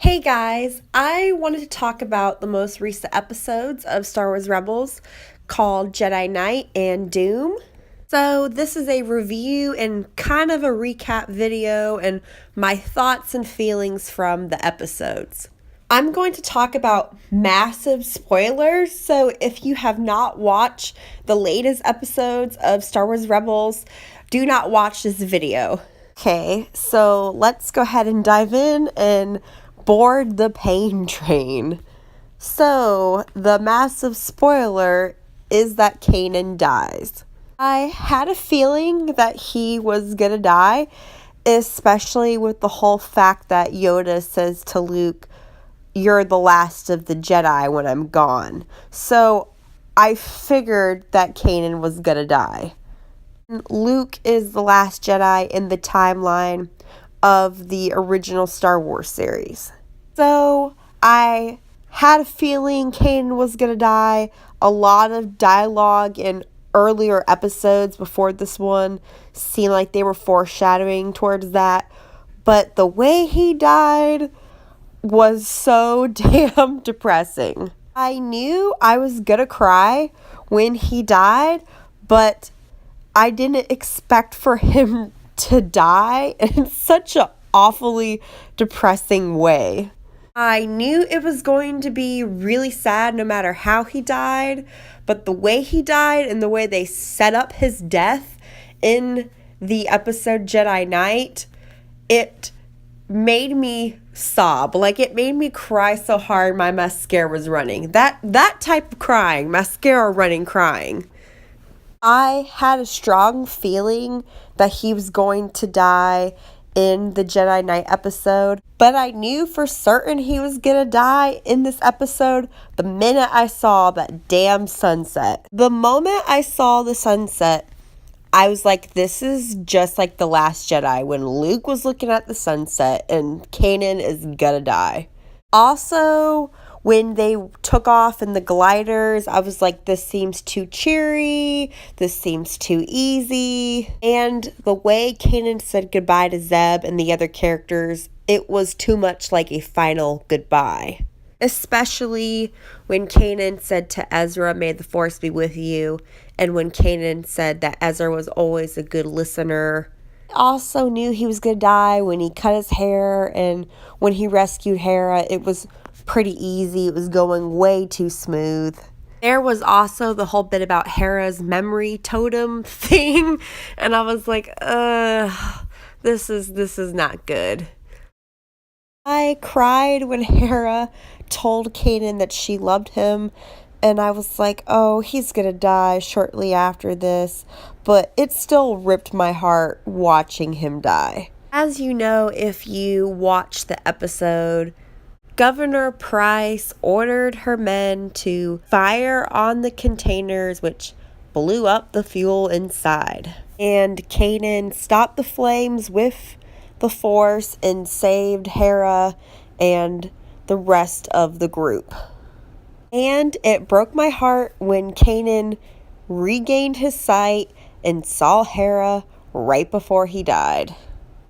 Hey guys, I wanted to talk about the most recent episodes of Star Wars Rebels called Jedi Night and DUME. So, this is a review and kind of a recap video and my thoughts and feelings from the episodes. I'm going to talk about massive spoilers, so if you have not watched the latest episodes of Star Wars Rebels, do not watch this video. Okay, so let's go ahead and dive in and board the pain train. So, the massive spoiler is that Kanan dies. I had a feeling that he was gonna die, especially with the whole fact that Yoda says to Luke, "You're the last of the Jedi when I'm gone." So, I figured that Kanan was gonna die. Luke is the last Jedi in the timeline of the original Star Wars series. So I had a feeling Kanan was going to die. A lot of dialogue in earlier episodes before this one seemed like they were foreshadowing towards that. But the way he died was so damn depressing. I knew I was going to cry when he died, but I didn't expect for him to die in such an awfully depressing way. I knew it was going to be really sad no matter how he died, but the way he died and the way they set up his death in the episode Jedi Night, it made me sob. Like, it made me cry so hard my mascara was running. That type of crying, mascara running crying. I had a strong feeling that he was going to die in the Jedi Knight episode, but I knew for certain he was gonna die in this episode the minute I saw that damn sunset. The moment I saw the sunset, I was like, this is just like The Last Jedi when Luke was looking at the sunset and Kanan is gonna die. Also, when they took off in the gliders, I was like, this seems too cheery. This seems too easy. And the way Kanan said goodbye to Zeb and the other characters, it was too much like a final goodbye. Especially when Kanan said to Ezra, "May the Force be with you." And when Kanan said that Ezra was always a good listener. I also knew he was going to die when he cut his hair and when he rescued Hera. It was pretty easy. It was going way too smooth. There was also the whole bit about Hera's memory totem thing, and I was like, this is not good. I cried when Hera told Kanan that she loved him, and I was like, oh, he's gonna die shortly after this, but it still ripped my heart watching him die. As you know, if you watch the episode, Governor Price ordered her men to fire on the containers, which blew up the fuel inside. And Kanan stopped the flames with the Force and saved Hera and the rest of the group. And it broke my heart when Kanan regained his sight and saw Hera right before he died.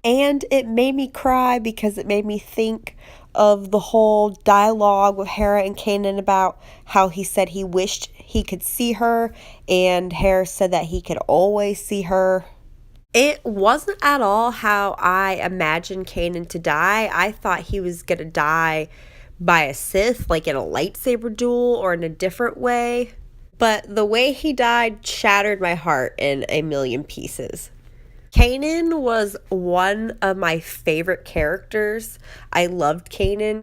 And it made me cry because it made me think of the whole dialogue with Hera and Kanan about how he said he wished he could see her, and Hera said that he could always see her. It wasn't at all how I imagined Kanan to die. I thought he was gonna die by a Sith, like in a lightsaber duel or in a different way. But the way he died shattered my heart in a million pieces. Kanan was one of my favorite characters. I loved Kanan.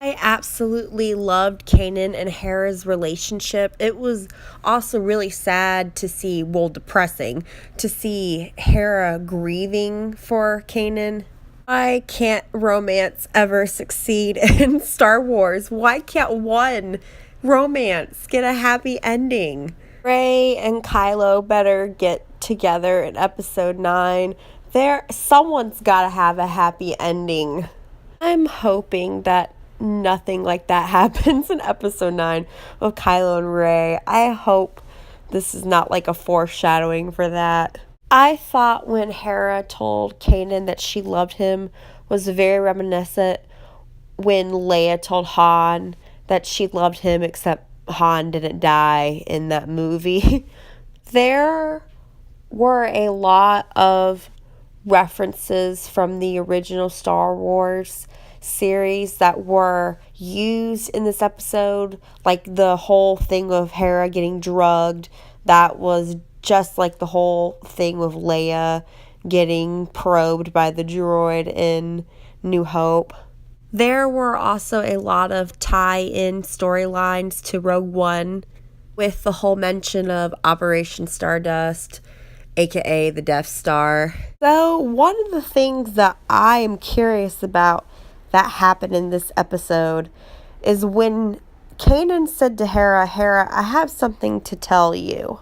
I absolutely loved Kanan and Hera's relationship. It was also really sad to see, well, depressing, to see Hera grieving for Kanan. Why can't romance ever succeed in Star Wars? Why can't one romance get a happy ending? Rey and Kylo better get together in episode 9. Someone's gotta have a happy ending. I'm hoping that nothing like that happens in episode 9 of Kylo and Rey. I hope this is not like a foreshadowing for that. I thought when Hera told Kanan that she loved him was very reminiscent when Leia told Han that she loved him except Han didn't die in that movie. There were a lot of references from the original Star Wars series that were used in this episode, like the whole thing of Hera getting drugged. That was just like the whole thing with Leia getting probed by the droid in New Hope. There were also a lot of tie-in storylines to Rogue One, with the whole mention of Operation Stardust, aka the Death Star. So, one of the things that I am curious about that happened in this episode is when Kanan said to Hera, "Hera, I have something to tell you."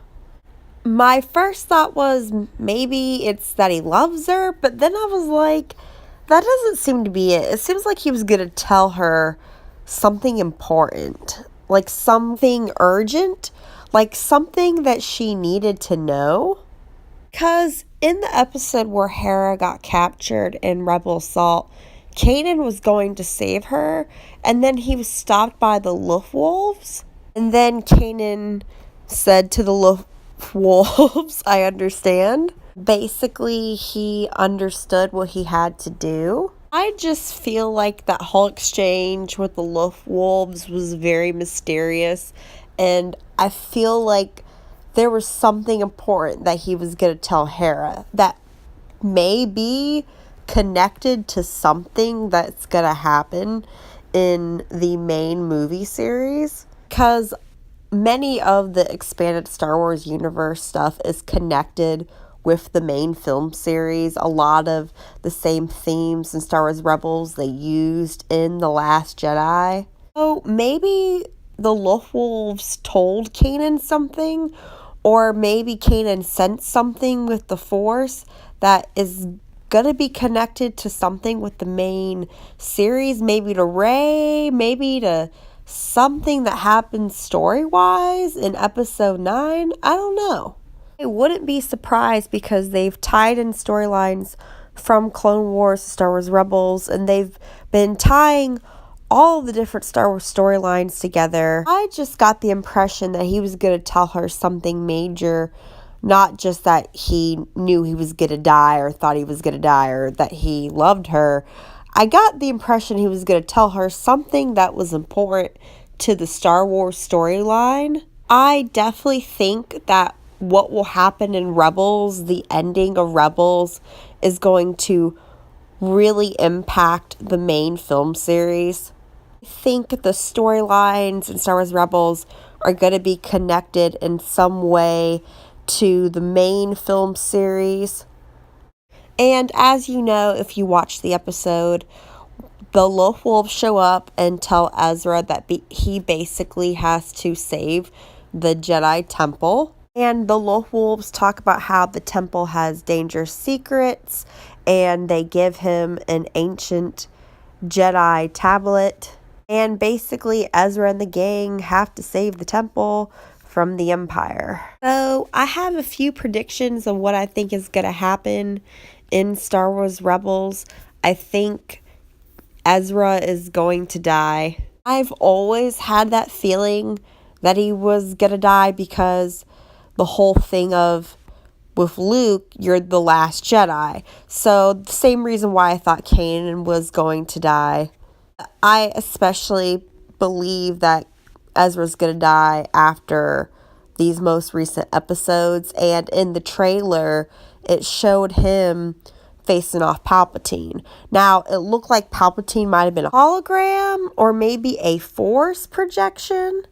My first thought was maybe it's that he loves her, but then I was like, that doesn't seem to be it. It seems like he was going to tell her something important, like something urgent, like something that she needed to know. Because in the episode where Hera got captured in Rebel Assault, Kanan was going to save her, and then he was stopped by the Luftwolves. And then Kanan said to the Luftwolves, I understand. Basically, he understood what he had to do. I just feel like that whole exchange with the Luftwolves was very mysterious, and I feel like there was something important that he was going to tell Hera that may be connected to something that's going to happen in the main movie series, because many of the expanded Star Wars universe stuff is connected with the main film series. A lot of the same themes in Star Wars Rebels they used in The Last Jedi. So maybe the Luftwolves told Kanan something, or maybe Kanan sensed something with the Force that is gonna be connected to something with the main series, maybe to Rey, maybe to something that happens story-wise in episode 9. I don't know. I wouldn't be surprised because they've tied in storylines from Clone Wars to Star Wars Rebels, and they've been tying all the different Star Wars storylines together. I just got the impression that he was going to tell her something major, not just that he knew he was going to die or thought he was going to die or that he loved her. I got the impression he was going to tell her something that was important to the Star Wars storyline. I definitely think that what will happen in Rebels, the ending of Rebels, is going to really impact the main film series. I think the storylines in Star Wars Rebels are going to be connected in some way to the main film series. And as you know, if you watch the episode, the Luftwolves show up and tell Ezra that he basically has to save the Jedi Temple. And the Luftwolves talk about how the temple has dangerous secrets, and they give him an ancient Jedi tablet. And basically, Ezra and the gang have to save the temple from the Empire. So, I have a few predictions of what I think is going to happen in Star Wars Rebels. I think Ezra is going to die. I've always had that feeling that he was going to die because the whole thing of with Luke, you're the last Jedi. So the same reason why I thought Kanan was going to die. I especially believe that Ezra's going to die after these most recent episodes. And in the trailer, it showed him facing off Palpatine. Now, it looked like Palpatine might have been a hologram or maybe a Force projection.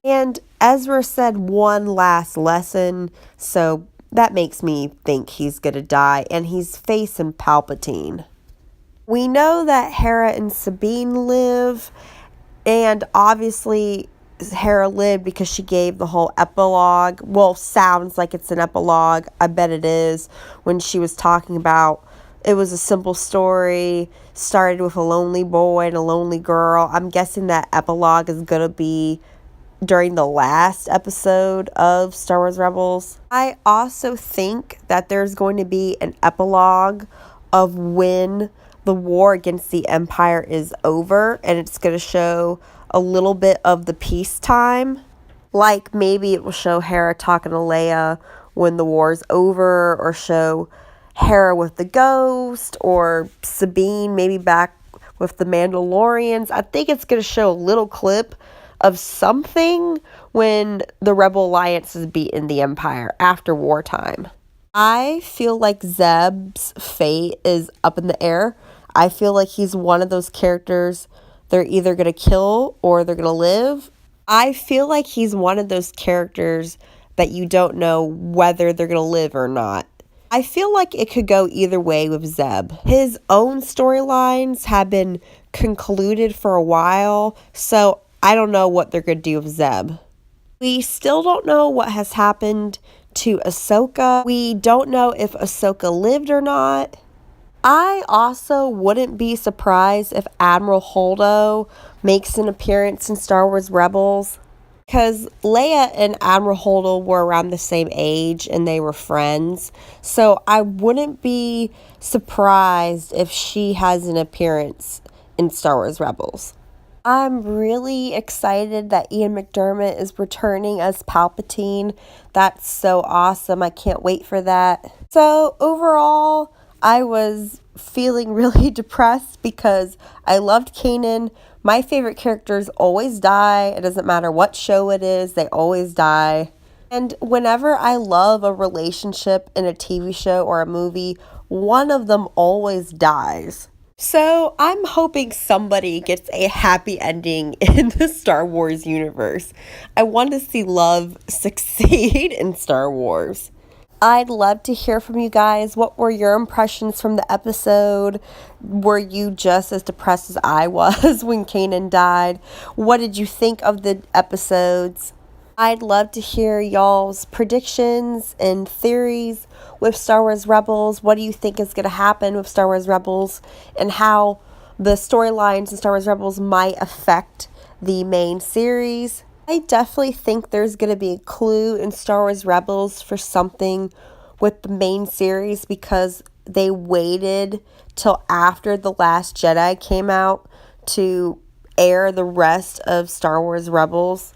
And Ezra said one last lesson, so that makes me think he's going to die, and he's facing Palpatine. We know that Hera and Sabine live, and obviously Hera lived because she gave the whole epilogue. Well, sounds like it's an epilogue. I bet it is. When she was talking about it was a simple story, started with a lonely boy and a lonely girl. I'm guessing that epilogue is going to be during the last episode of Star Wars Rebels. I also think that there's going to be an epilogue of when the war against the Empire is over, and it's going to show a little bit of the peacetime. Like maybe it will show Hera talking to Leia when the war's over, or show Hera with the ghost, or Sabine maybe back with the Mandalorians. I think it's going to show a little clip of something when the Rebel Alliance is beating the Empire after wartime. I feel like Zeb's fate is up in the air. I feel like he's one of those characters they're either going to kill or they're going to live. I feel like he's one of those characters that you don't know whether they're going to live or not. I feel like it could go either way with Zeb. His own storylines have been concluded for a while, so I don't know what they're going to do with Zeb. We still don't know what has happened to Ahsoka. We don't know if Ahsoka lived or not. I also wouldn't be surprised if Admiral Holdo makes an appearance in Star Wars Rebels, because Leia and Admiral Holdo were around the same age and they were friends. So I wouldn't be surprised if she has an appearance in Star Wars Rebels. I'm really excited that Ian McDiarmid is returning as Palpatine. That's so awesome. I can't wait for that. So overall, I was feeling really depressed because I loved Kanan. My favorite characters always die. It doesn't matter what show it is, they always die. And whenever I love a relationship in a TV show or a movie, one of them always dies. So I'm hoping somebody gets a happy ending in the Star Wars universe. I want to see love succeed in Star Wars. I'd love to hear from you guys. What were your impressions from the episode? Were you just as depressed as I was when Kanan died? What did you think of the episodes? I'd love to hear y'all's predictions and theories with Star Wars Rebels. What do you think is going to happen with Star Wars Rebels, and how the storylines in Star Wars Rebels might affect the main series? I definitely think there's going to be a clue in Star Wars Rebels for something with the main series, because they waited till after The Last Jedi came out to air the rest of Star Wars Rebels.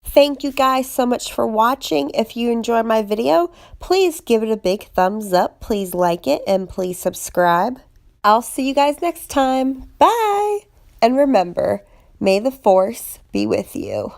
Thank you guys so much for watching. If you enjoyed my video, please give it a big thumbs up. Please like it and please subscribe. I'll see you guys next time. Bye! And remember, may the Force be with you.